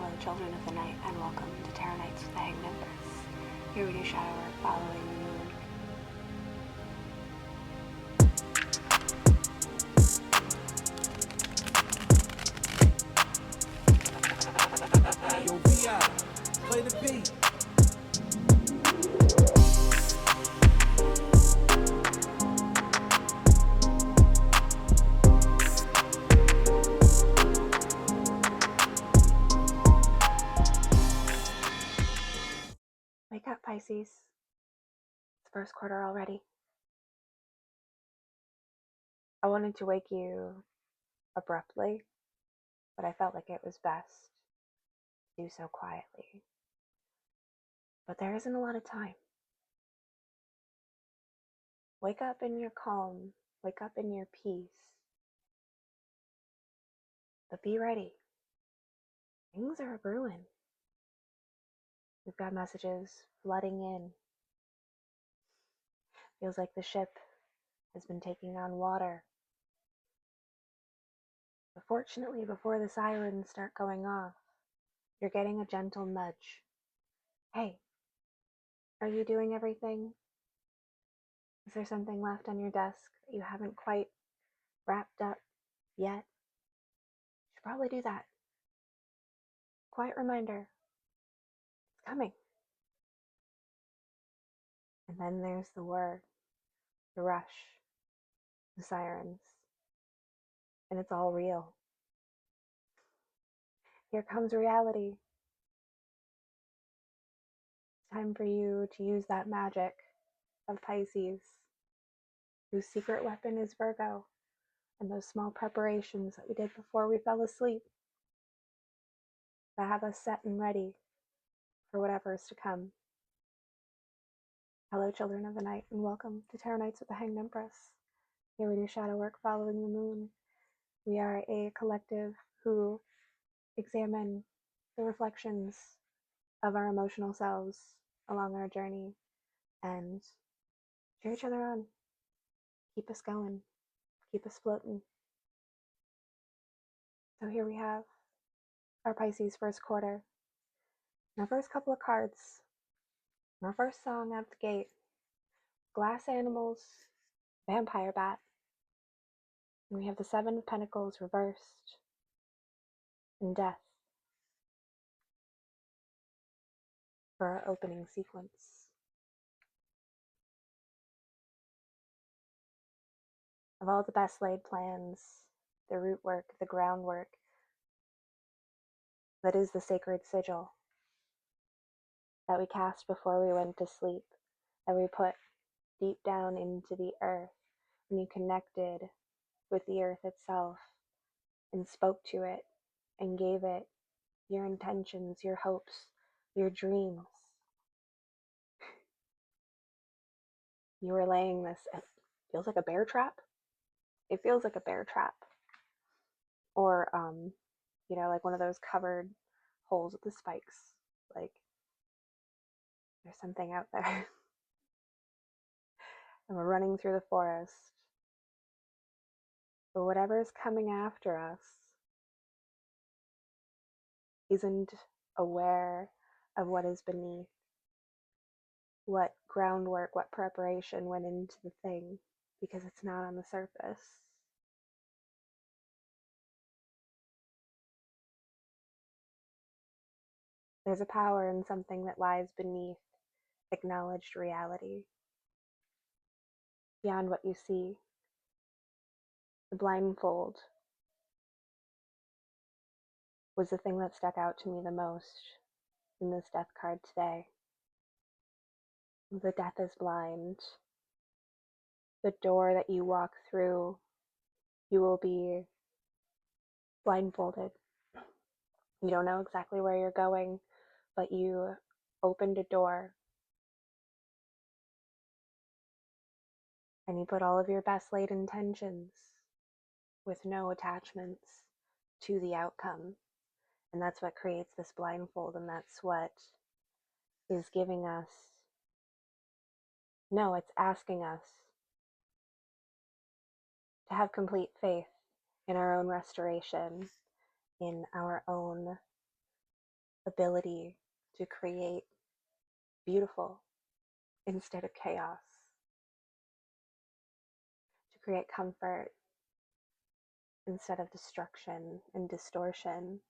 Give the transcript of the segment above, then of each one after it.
Hello, children of the night, and welcome to Tarot Nights with the Hanged Empress. Here we do shadow work following the moon. Yo, VI, play the beat. Wake up, Pisces. It's first quarter already. I wanted to wake you abruptly, but I felt like it was best to do so quietly. But there isn't a lot of time. Wake up in your calm, wake up in your peace. But be ready. Things are brewing. We've got messages flooding in. Feels like the ship has been taking on water. But fortunately, before the sirens start going off, you're getting a gentle nudge. Hey, are you doing everything? Is there something left on your desk that you haven't quite wrapped up yet? You should probably do that. Quiet reminder. It's coming. And then there's the word, the rush, the sirens. And it's all real. Here comes reality. It's time for you to use that magic of Pisces, whose secret weapon is Virgo, and those small preparations that we did before we fell asleep that have us set and ready for whatever is to come. Hello, children of the night, and welcome to Tarot Nights with the Hanged Empress. Here we do shadow work following the moon. We are a collective who examine the reflections of our emotional selves along our journey and cheer each other on, keep us going, keep us floating. So here we have our Pisces first quarter. And our first couple of cards, and our first song out the gate, glass animals, vampire bat. And we have the Seven of Pentacles reversed, and death for our opening sequence. Of all the best laid plans, the root work, the groundwork, that is the sacred sigil that we cast before we went to sleep, that we put deep down into the earth, and you connected with the earth itself and spoke to it and gave it your intentions, your hopes, your dreams. You were laying this, it feels like a bear trap. It feels like a bear trap. Or, like one of those covered holes with the spikes. Like, there's something out there. And we're running through the forest. But whatever's coming after us isn't aware of what is beneath, what groundwork, what preparation went into the thing, because it's not on the surface. There's a power in something that lies beneath acknowledged reality, beyond what you see. The blindfold was the thing that stuck out to me the most in this death card today. The death is blind. The door that you walk through, you will be blindfolded. You don't know exactly where you're going, but you opened a door and you put all of your best laid intentions with no attachments to the outcome. And that's what creates this blindfold, and that's what is giving us, no, it's asking us to have complete faith in our own restoration, in our own ability to create beautiful instead of chaos, to create comfort instead of destruction and distortion.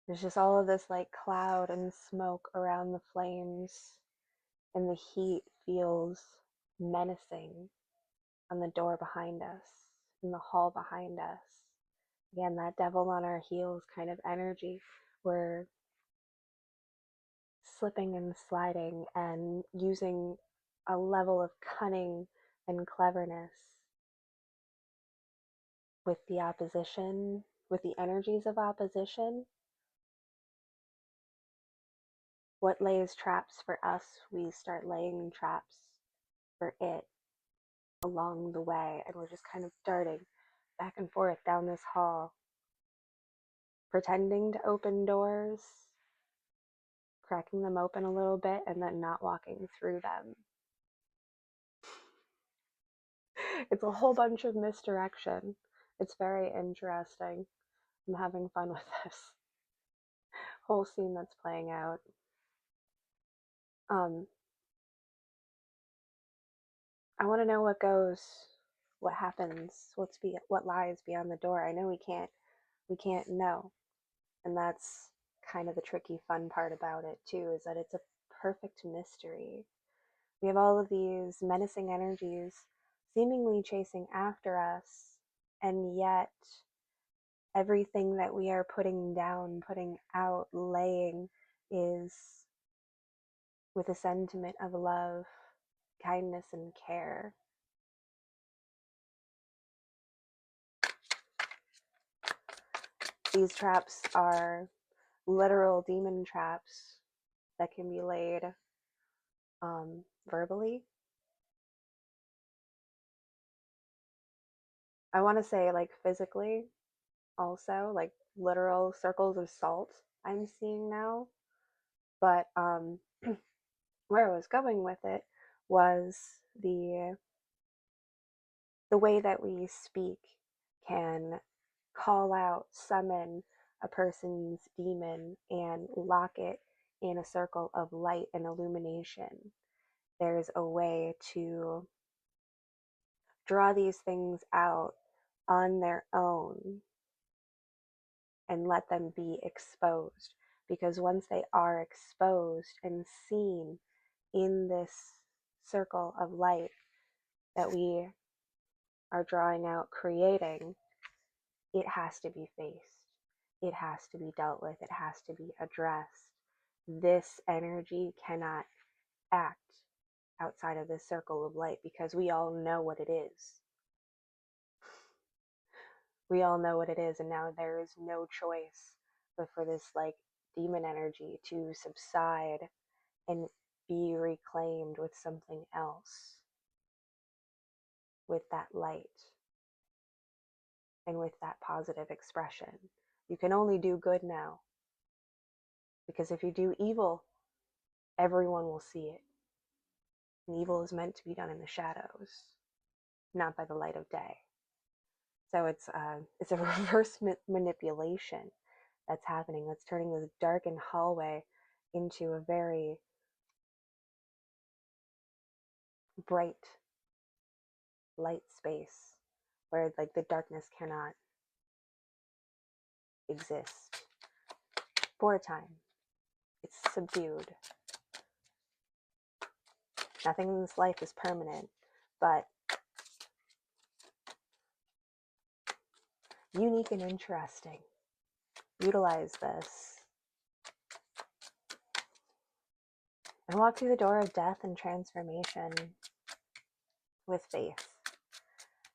There's just all of this like cloud and smoke around the flames, and the heat feels menacing on the door behind us, in the hall behind us. Again, that devil on our heels kind of energy. We're slipping and sliding and using a level of cunning and cleverness with the opposition, with the energies of opposition. What lays traps for us, we start laying traps for it along the way. And we're just kind of darting back and forth down this hall, pretending to open doors, cracking them open a little bit, and then not walking through them. It's a whole bunch of misdirection. It's very interesting. I'm having fun with this whole scene that's playing out. I want to know what happens, what lies beyond the door. I know we can't know, and that's kind of the tricky, fun part about it too, is that it's a perfect mystery. We have all of these menacing energies seemingly chasing after us, and yet everything that we are putting down, putting out, laying is with a sentiment of love, kindness, and care. These traps are literal demon traps that can be laid verbally. I want to say like physically also, like literal circles of salt I'm seeing now. But where I was going with it was the way that we speak can call out, summon a person's demon and lock it in a circle of light and illumination. There's a way to draw these things out on their own and let them be exposed. Because once they are exposed and seen in this circle of light that we are drawing out, creating, it has to be faced. It has to be dealt with. It has to be addressed. This energy cannot act outside of this circle of light because we all know what it is. We all know what it is, and now there is no choice but for this like demon energy to subside and be reclaimed with something else, with that light and with that positive expression. You can only do good now, because if you do evil, everyone will see it. And evil is meant to be done in the shadows, not by the light of day. So it's a reverse manipulation that's happening, that's turning this darkened hallway into a very bright light space where like the darkness cannot exist for a time. It's subdued. Nothing in this life is permanent, but unique and interesting. Utilize this and walk through the door of death and transformation with faith.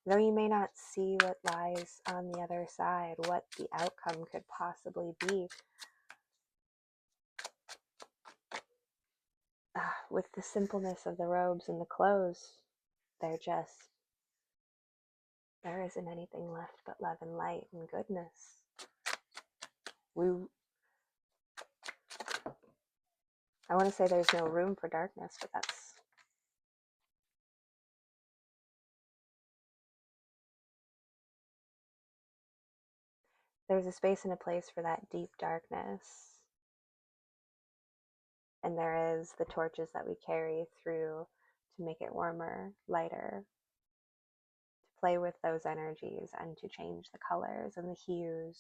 Though you may not see what lies on the other side, what the outcome could possibly be, with the simpleness of the robes and the clothes, there isn't anything left but love and light and goodness. I want to say there's no room for darkness, but that's there's a space and a place for that deep darkness. And there is the torches that we carry through to make it warmer, lighter, to play with those energies and to change the colors and the hues.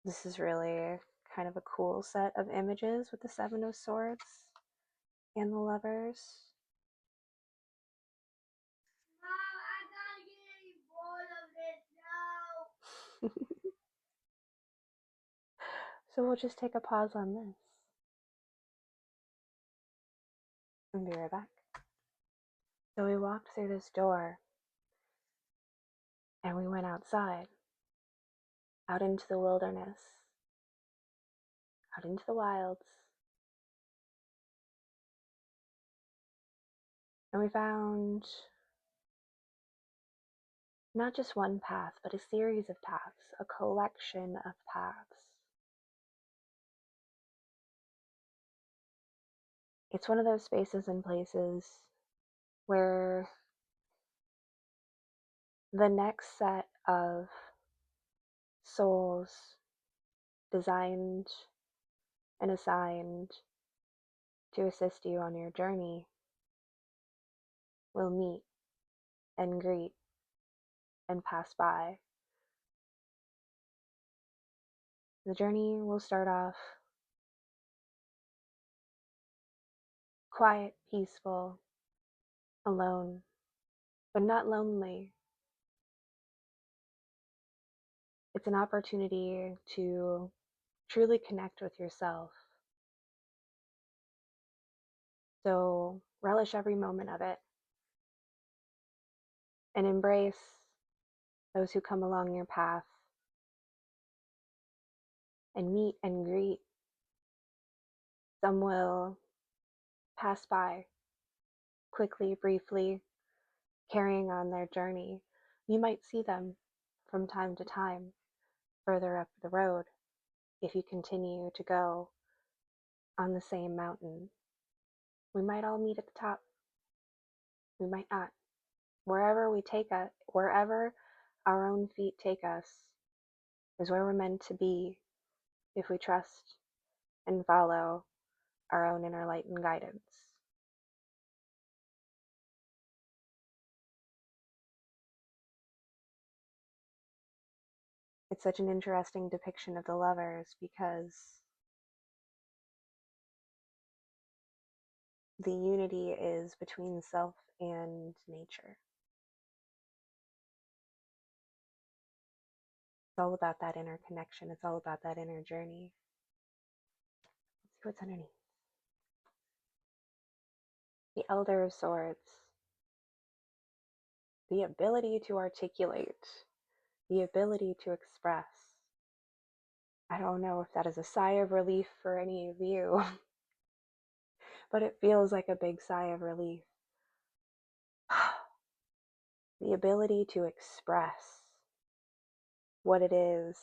This is really kind of a cool set of images with the Seven of Swords and the Lovers. Mom, I'm not getting bored of this now. So we'll just take a pause on this and be right back. So we walked through this door and we went outside, out into the wilderness, out into the wilds. And we found not just one path, but a series of paths, a collection of paths. It's one of those spaces and places where the next set of souls designed and assigned to assist you on your journey will meet and greet and pass by. The journey will start off quiet, peaceful, alone, but not lonely. It's an opportunity to truly connect with yourself. So relish every moment of it and embrace those who come along your path and meet and greet. Some will pass by quickly, briefly, carrying on their journey. You might see them from time to time further up the road if you continue to go on the same mountain. We might all meet at the top. We might not. Wherever our own feet take us is where we're meant to be if we trust and follow our own inner light and guidance. It's such an interesting depiction of the lovers because the unity is between self and nature. It's all about that inner connection. It's all about that inner journey. Let's see what's underneath. The Elder of Swords. The ability to articulate. The ability to express. I don't know if that is a sigh of relief for any of you, but it feels like a big sigh of relief. The ability to express what it is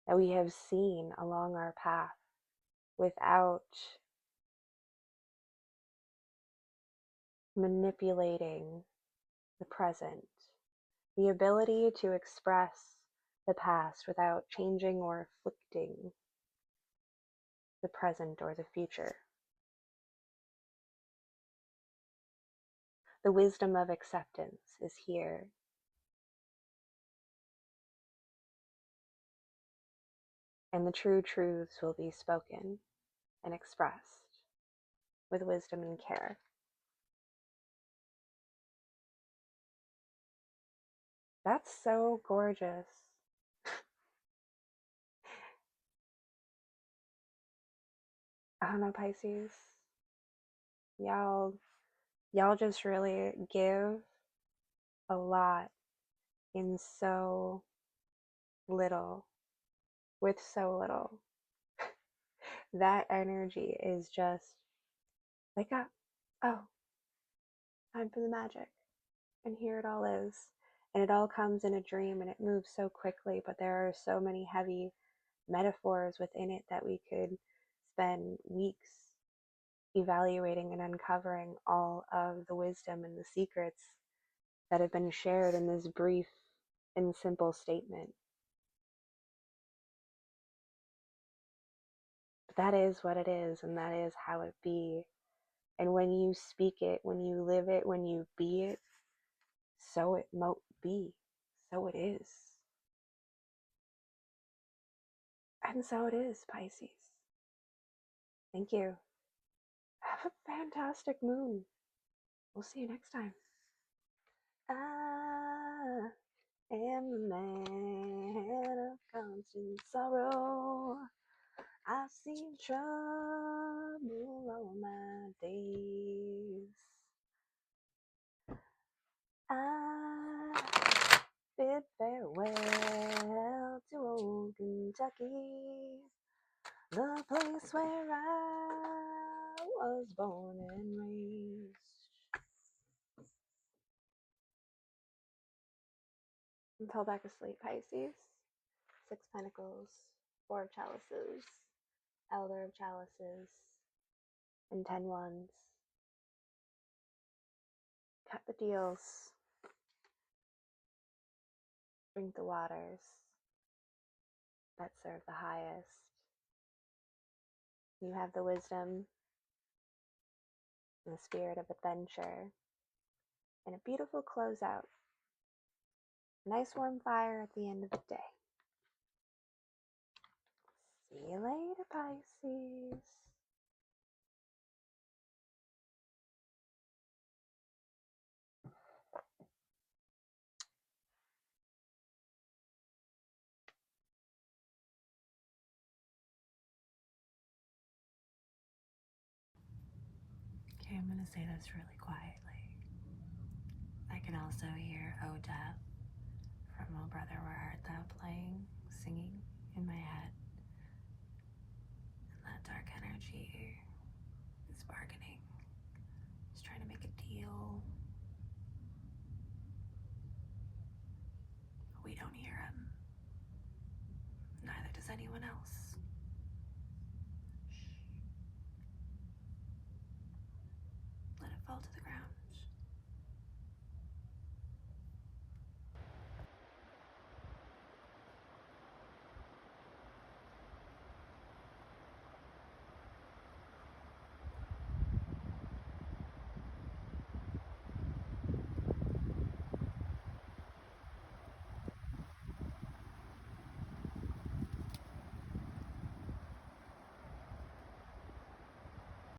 that we have seen along our path without manipulating the present. The ability to express the past without changing or afflicting the present or the future. The wisdom of acceptance is here. And the true truths will be spoken and expressed with wisdom and care. That's so gorgeous. I don't know, Pisces. Y'all just really give a lot in so little, with so little. That energy is just, wake up. Oh, time for the magic. And here it all is. And it all comes in a dream and it moves so quickly, but there are so many heavy metaphors within it that we could spend weeks evaluating and uncovering all of the wisdom and the secrets that have been shared in this brief and simple statement. But that is what it is, and that is how it be. And when you speak it, when you live it, when you be it, so it mote be, so it is. And so it is, Pisces. Thank you. Have a fantastic moon. We'll see you next time. I am the man of constant sorrow. I've seen trouble all my days. I bid farewell to old Kentucky, the place where I was born and raised. And fell back asleep, Pisces. 6 pentacles, 4 of chalices, elder of chalices, and 10 wands. Cut the deals. Drink the waters that serve the highest. You have the wisdom and the spirit of adventure, and a beautiful closeout. Nice warm fire at the end of the day. See you later, Pisces. Okay, I'm going to say this really quietly. I can also hear Oh Death from Oh Brother Where Art Thou playing, singing in my head. And that dark energy is bargaining. He's trying to make a deal. We don't hear him. Neither does anyone else. Shh. Let it fall to the ground.